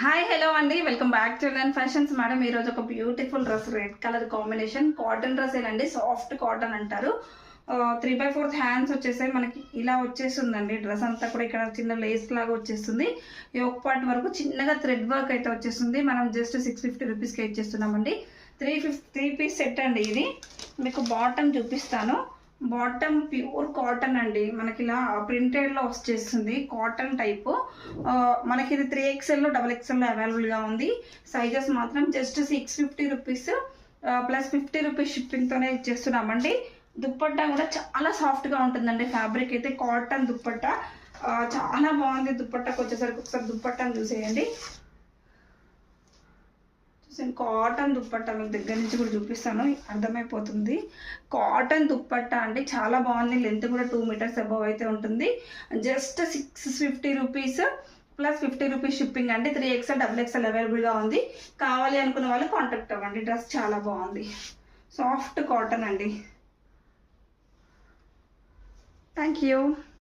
Hi hello అండి, welcome back to Len fashions. Madam ఈరోజు ఒక beautiful dress, red colour combination cotton dress ఏనండి. Soft cotton అంటారు. 3/4 hands వచ్చేసాయి. మనకి ఇలా వచ్చేస్తుందండి. డ్రెస్ అంతా కూడా ఇక్కడ చిన్న లేస్ లాగా వచ్చేస్తుంది. ఈ ఒక పార్ట్ వరకు చిన్నగా థ్రెడ్ వర్క్ అయితే వచ్చేస్తుంది. మనం జస్ట్ 650 రూపీస్కి ఇచ్చేస్తున్నామండి. 3 పీస్ సెట్ అండి. ఇది మీకు బాటమ్ చూపిస్తాను. బాటమ్ ప్యూర్ కాటన్ అండి. మనకి ఇలా ప్రింటెడ్లో వచ్చేస్తుంది. Cotton type. మనకి ఇది 3XL XXL అవైలబుల్గా ఉంది. సైజెస్ మాత్రం జస్ట్ 650 రూపీస్ ప్లస్ 50 రూపీస్ షిప్పింగ్తోనే ఇచ్చేస్తున్నామండి. దుప్పట్టా కూడా చాలా సాఫ్ట్గా ఉంటుందండి. ఫ్యాబ్రిక్ అయితే కాటన్ దుప్పట్టా చాలా బాగుంది. దుప్పట్టాకి వచ్చేసరికి ఒకసారి దుప్పట్టాను చూసేయండి. కాటన్ దుప్పట్టా మీకు దగ్గర నుంచి కూడా చూపిస్తాను, అర్థమైపోతుంది. కాటన్ దుప్పట్టా అండి, చాలా బాగుంది. లెంత్ కూడా 2 మీటర్స్ అబవ్ అయితే ఉంటుంది. Just 650 rupees plus 50 rupees shipping అండి. 3XL XXL అవైలబుల్గా ఉంది. కావాలి అనుకున్న వాళ్ళు కాంటాక్ట్ అవ్వండి. డ్రెస్ చాలా బాగుంది. సాఫ్ట్ కాటన్ అండి. Thank you.